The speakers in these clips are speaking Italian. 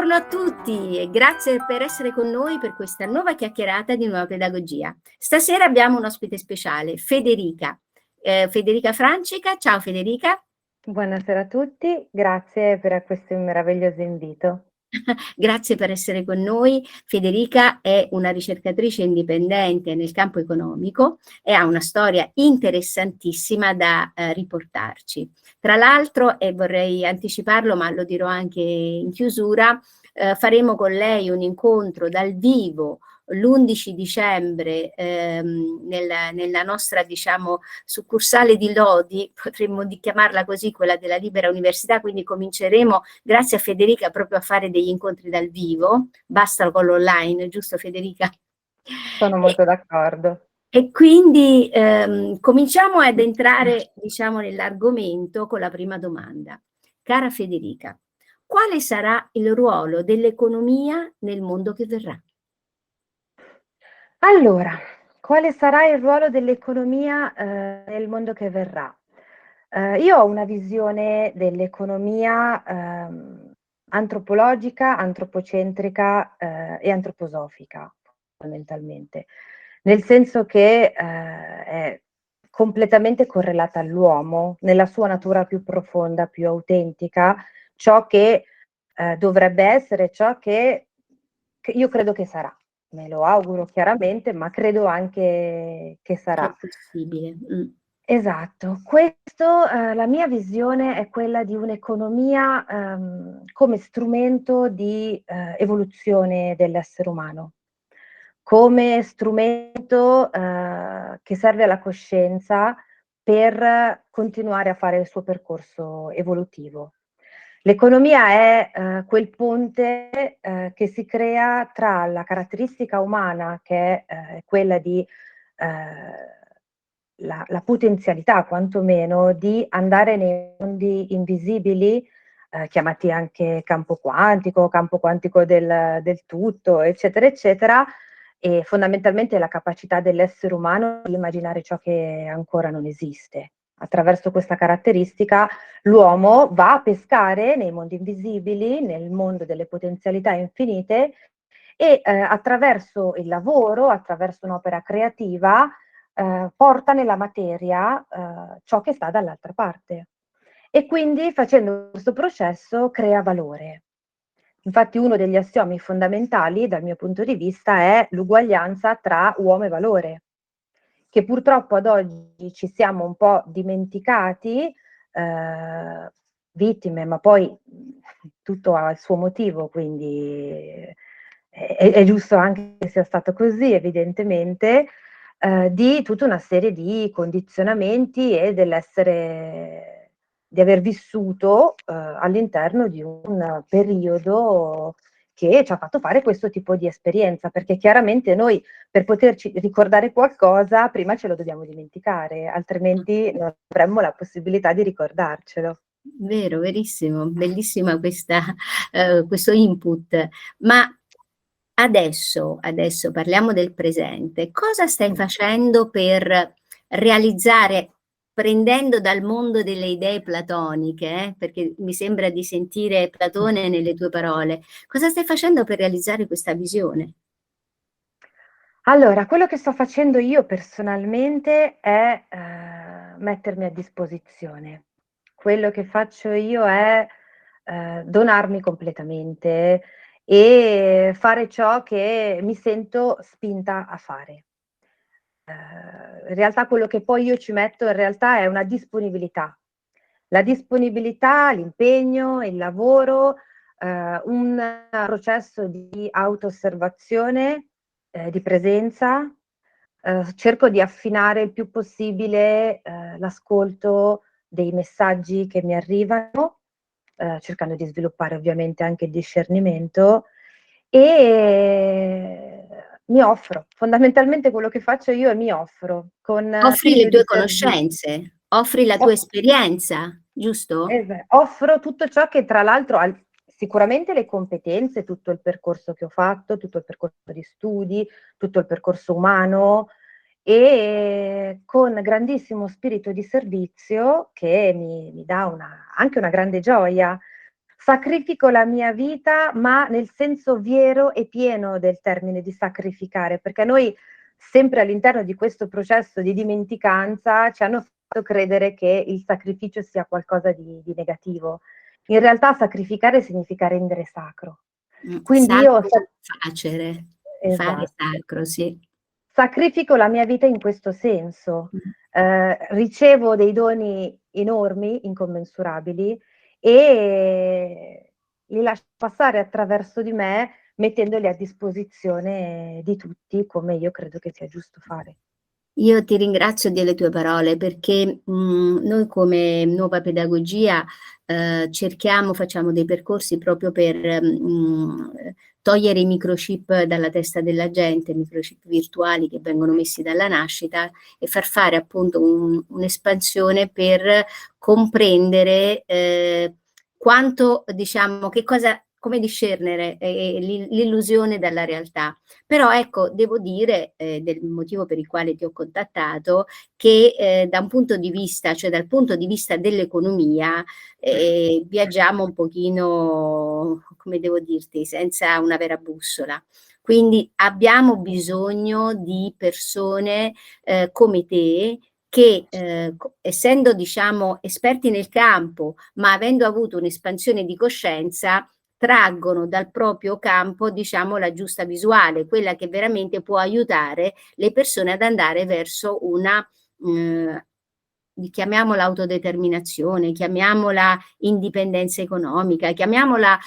Buongiorno a tutti e grazie per essere con noi per questa nuova chiacchierata di Nuova Pedagogia. Stasera abbiamo un ospite speciale, Federica. Federica Francica. Ciao Federica. Buonasera a tutti, grazie per questo meraviglioso invito. Grazie per essere con noi. Federica è una ricercatrice indipendente nel campo economico e ha una storia interessantissima da riportarci. Tra l'altro, e vorrei anticiparlo, ma lo dirò anche in chiusura, faremo con lei un incontro dal vivo l'11 dicembre nella nostra, diciamo, succursale di Lodi, potremmo chiamarla così, quella della Libera Università, quindi cominceremo, grazie a Federica, proprio a fare degli incontri dal vivo, basta con l'online, giusto Federica? Sono molto d'accordo. E quindi cominciamo ad entrare, diciamo, nell'argomento con la prima domanda. Cara Federica, quale sarà il ruolo dell'economia nel mondo che verrà? Allora, quale sarà il ruolo dell'economia nel mondo che verrà? Io ho una visione dell'economia antropologica, antropocentrica e antroposofica, fondamentalmente, nel senso che è completamente correlata all'uomo, nella sua natura più profonda, più autentica, ciò che dovrebbe essere, ciò che io credo che sarà. Me lo auguro chiaramente, ma credo anche che Che sarà. è possibile. Esatto, questo, la mia visione è quella di un'economia come strumento di evoluzione dell'essere umano, come strumento che serve alla coscienza per continuare a fare il suo percorso evolutivo. L'economia è quel ponte che si crea tra la caratteristica umana, che è quella di la potenzialità quantomeno di andare nei mondi invisibili, chiamati anche campo quantico del tutto, eccetera, eccetera, e fondamentalmente la capacità dell'essere umano di immaginare ciò che ancora non esiste. Attraverso questa caratteristica l'uomo va a pescare nei mondi invisibili, nel mondo delle potenzialità infinite e attraverso il lavoro, attraverso un'opera creativa, porta nella materia ciò che sta dall'altra parte. E quindi facendo questo processo crea valore. Infatti uno degli assiomi fondamentali dal mio punto di vista è l'uguaglianza tra uomo e valore, che purtroppo ad oggi ci siamo un po' dimenticati, vittime, ma poi tutto ha il suo motivo, quindi è giusto anche che sia stato così, evidentemente, di tutta una serie di condizionamenti e di aver vissuto all'interno di un periodo che ci ha fatto fare questo tipo di esperienza, perché chiaramente noi per poterci ricordare qualcosa prima ce lo dobbiamo dimenticare, altrimenti non avremmo la possibilità di ricordarcelo. Vero, verissimo, bellissima questo input. Ma adesso parliamo del presente. Cosa stai facendo per realizzare, prendendo dal mondo delle idee platoniche, perché mi sembra di sentire Platone nelle tue parole, cosa stai facendo per realizzare questa visione? Allora, quello che sto facendo io personalmente è mettermi a disposizione. Quello che faccio io è donarmi completamente e fare ciò che mi sento spinta a fare. In realtà quello che poi io ci metto in realtà è una disponibilità. La disponibilità, l'impegno, il lavoro, un processo di auto-osservazione, di presenza. Cerco di affinare il più possibile l'ascolto dei messaggi che mi arrivano, cercando di sviluppare ovviamente anche il discernimento e mi offro. Fondamentalmente quello che faccio io è mi offro con Offri le spirito di tue servizio. conoscenze, offri la tua esperienza, giusto? Offro tutto ciò che tra l'altro sicuramente le competenze, tutto il percorso che ho fatto, tutto il percorso di studi, tutto il percorso umano e con grandissimo spirito di servizio che mi dà anche una grande gioia, sacrifico la mia vita, ma nel senso vero e pieno del termine di sacrificare, perché noi sempre all'interno di questo processo di dimenticanza ci hanno fatto credere che il sacrificio sia qualcosa di negativo. In realtà sacrificare significa rendere sacro. Quindi io Sacro facere, fare esatto. sacro, sì. Sacrifico la mia vita in questo senso. Mh. Ricevo dei doni enormi, incommensurabili, e li lascio passare attraverso di me, mettendoli a disposizione di tutti, come io credo che sia giusto fare. Io ti ringrazio delle tue parole perché, noi come Nuova Pedagogia, facciamo dei percorsi proprio per, togliere i microchip dalla testa della gente, microchip virtuali che vengono messi dalla nascita e far fare appunto un'espansione per comprendere, quanto diciamo che cosa come discernere, l'illusione dalla realtà. Però ecco, devo dire, del motivo per il quale ti ho contattato, che da un punto di vista, cioè dal punto di vista dell'economia, viaggiamo un pochino, come devo dirti, senza una vera bussola. Quindi abbiamo bisogno di persone come te che essendo diciamo esperti nel campo, ma avendo avuto un'espansione di coscienza, traggono dal proprio campo, diciamo, la giusta visuale, quella che veramente può aiutare le persone ad andare verso una, chiamiamola autodeterminazione, chiamiamola indipendenza economica, chiamiamola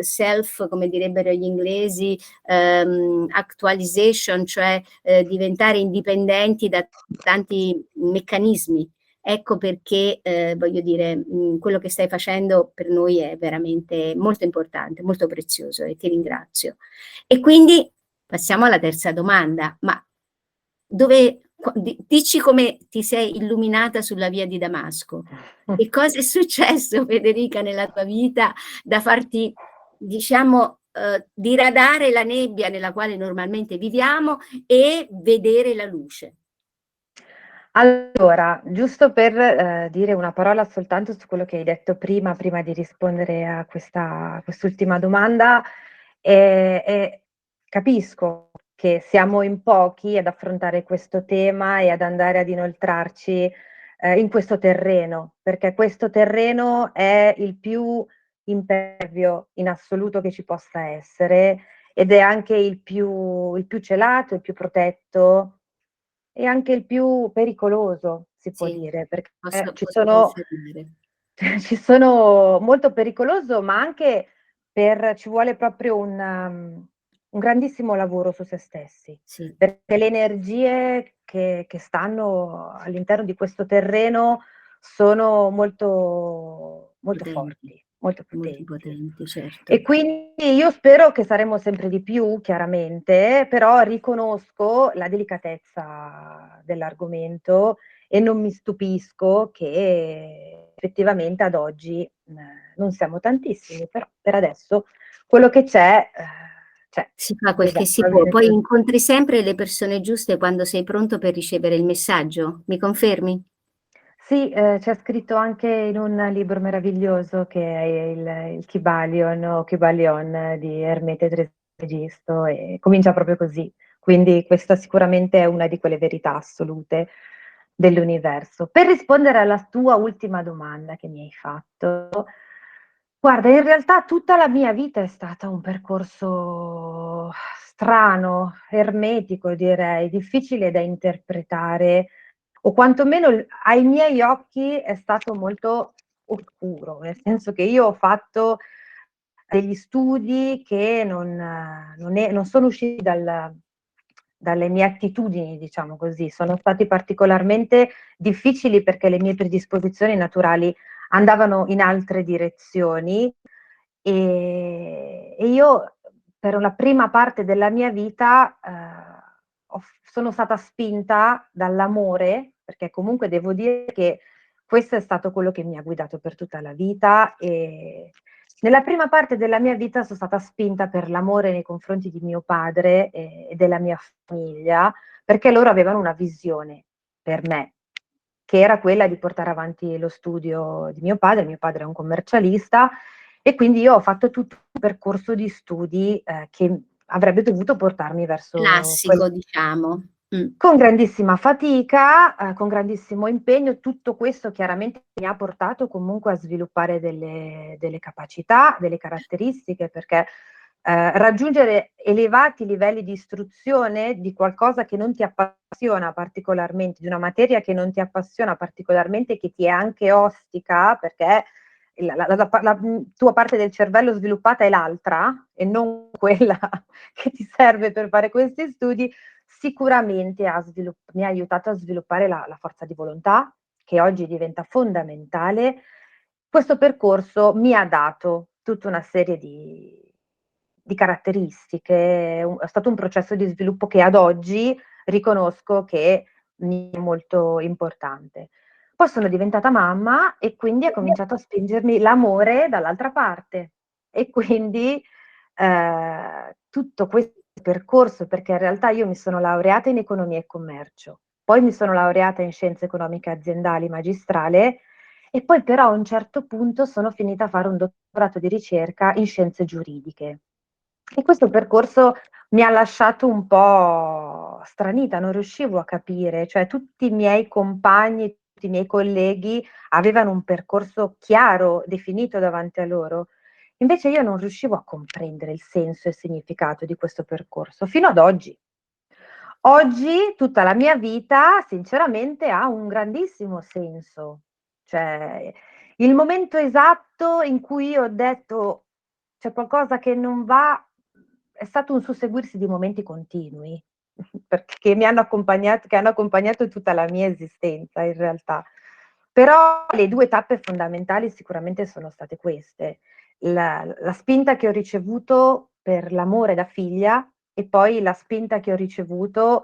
self, come direbbero gli inglesi, actualization, cioè diventare indipendenti da tanti meccanismi. Ecco perché, voglio dire, quello che stai facendo per noi è veramente molto importante, molto prezioso e ti ringrazio. E quindi passiamo alla terza domanda, ma dove, dici come ti sei illuminata sulla via di Damasco. Che cosa è successo, Federica, nella tua vita da farti, diciamo, diradare la nebbia nella quale normalmente viviamo e vedere la luce? Allora, giusto per dire una parola soltanto su quello che hai detto prima di rispondere a quest'ultima domanda, capisco che siamo in pochi ad affrontare questo tema e ad andare ad inoltrarci in questo terreno, perché questo terreno è il più impervio in assoluto che ci possa essere ed è anche il più celato, il più protetto e anche il più pericoloso, si può Sì, dire, perché posso confermare. ci sono molto pericoloso, ma anche ci vuole proprio un grandissimo lavoro su se stessi, Sì, perché le energie che stanno all'interno di questo terreno sono molto molto potenti, forti, molto molto potenti. potenti, certo. E quindi io spero che saremo sempre di più, chiaramente, però riconosco la delicatezza dell'argomento e non mi stupisco che effettivamente ad oggi non siamo tantissimi, però per adesso quello che c'è. Si fa quel che Esatto, si va può. bene Poi così. incontri sempre le persone giuste quando sei pronto per ricevere il messaggio. Mi confermi? Sì, c'è scritto anche in un libro meraviglioso che è il Kybalion o Kybalion di Ermete Trismegisto e comincia proprio così. Quindi questa sicuramente è una di quelle verità assolute dell'universo. Per rispondere alla tua ultima domanda che mi hai fatto, guarda, in realtà tutta la mia vita è stata un percorso strano, ermetico direi, difficile da interpretare o quantomeno ai miei occhi è stato molto oscuro, nel senso che io ho fatto degli studi che non sono usciti dalle mie attitudini, diciamo così, sono stati particolarmente difficili perché le mie predisposizioni naturali andavano in altre direzioni e io per una prima parte della mia vita sono stata spinta dall'amore, perché comunque devo dire che questo è stato quello che mi ha guidato per tutta la vita e nella prima parte della mia vita sono stata spinta per l'amore nei confronti di mio padre e della mia famiglia, perché loro avevano una visione per me. che era quella di portare avanti lo studio di mio padre. Mio padre è un commercialista e quindi io ho fatto tutto un percorso di studi che avrebbe dovuto portarmi verso quel Classico, diciamo. con grandissima fatica, con grandissimo impegno. Tutto questo chiaramente mi ha portato comunque a sviluppare delle capacità, delle caratteristiche, perché raggiungere elevati livelli di istruzione di qualcosa che non ti appassiona particolarmente, di una materia che non ti appassiona particolarmente, che ti è anche ostica, perché la tua parte del cervello sviluppata è l'altra e non quella che ti serve per fare questi studi, sicuramente mi ha aiutato a sviluppare la forza di volontà, che oggi diventa fondamentale. Questo percorso mi ha dato tutta una serie di caratteristiche, è stato un processo di sviluppo che ad oggi riconosco che mi è molto importante. Poi sono diventata mamma e quindi ha cominciato a spingermi l'amore dall'altra parte e quindi tutto questo percorso, perché in realtà io mi sono laureata in economia e commercio, poi mi sono laureata in scienze economiche aziendali magistrale e poi però a un certo punto sono finita a fare un dottorato di ricerca in scienze giuridiche. E questo percorso mi ha lasciato un po' stranita, non riuscivo a capire, cioè tutti i miei compagni, tutti i miei colleghi avevano un percorso chiaro, definito davanti a loro. Invece io non riuscivo a comprendere il senso e il significato di questo percorso, fino ad oggi. Oggi tutta la mia vita sinceramente ha un grandissimo senso. Cioè, il momento esatto in cui io ho detto: "C'è qualcosa che non va", è stato un susseguirsi di momenti continui, perché che hanno accompagnato tutta la mia esistenza in realtà. Però le 2 tappe fondamentali sicuramente sono state queste: la spinta che ho ricevuto per l'amore da figlia e poi la spinta che ho ricevuto,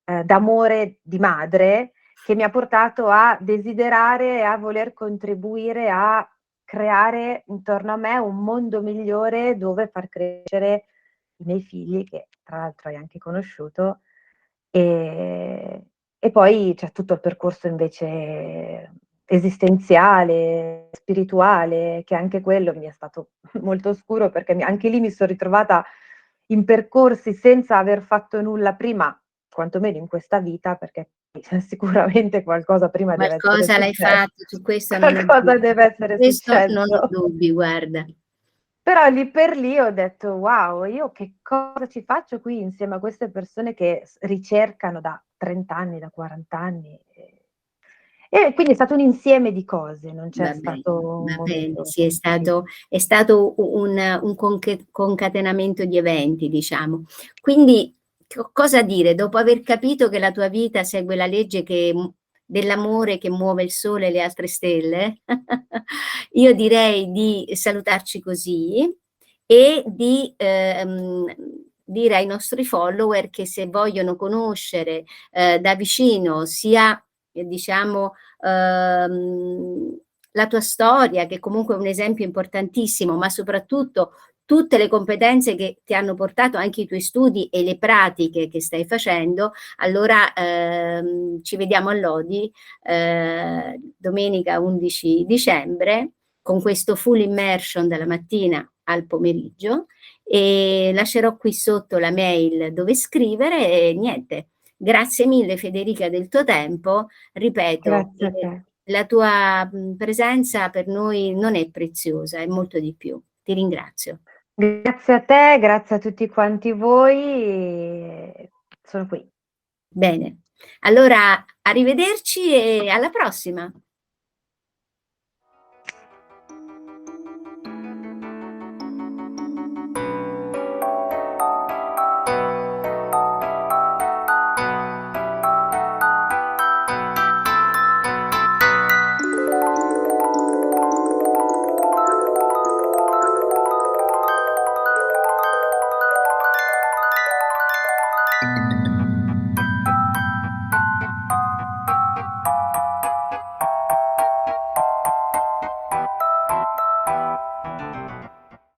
d'amore di madre, che mi ha portato a desiderare e a voler contribuire a creare intorno a me un mondo migliore dove far crescere i miei figli, che tra l'altro hai anche conosciuto, ehm, e poi c'è tutto il percorso invece esistenziale, spirituale, che anche quello mi è stato molto oscuro perché anche lì mi son ritrovata in percorsi senza aver fatto nulla prima, quantomeno in questa vita, perché sicuramente qualcosa prima deve essere Qualcosa l'hai successo. fatto, su questo non ho Qualcosa dubbi. deve Su essere questo non ho successo. dubbi, guarda. Però lì per lì ho detto: "Wow, io che cosa ci faccio qui insieme a queste persone che ricercano da 30 anni, da 40 anni?" E quindi è stato un insieme di cose, non c'è stato un Va bene, momento sì, è stato un concatenamento di eventi, diciamo. Quindi, cosa dire, dopo aver capito che la tua vita segue la legge dell'amore che muove il sole e le altre stelle, io direi di salutarci così e di dire ai nostri follower che se vogliono conoscere da vicino sia, diciamo, la tua storia, che comunque è un esempio importantissimo, ma soprattutto tutte le competenze che ti hanno portato anche i tuoi studi e le pratiche che stai facendo, allora ci vediamo all'Odi domenica 11 dicembre con questo full immersion dalla mattina al pomeriggio e lascerò qui sotto la mail dove scrivere e niente. Grazie mille Federica del tuo tempo, ripeto, Grazie a te. la tua presenza per noi non è preziosa, è molto di più. Ti ringrazio. Grazie a te, grazie a tutti quanti voi, sono qui. Bene, allora arrivederci e alla prossima.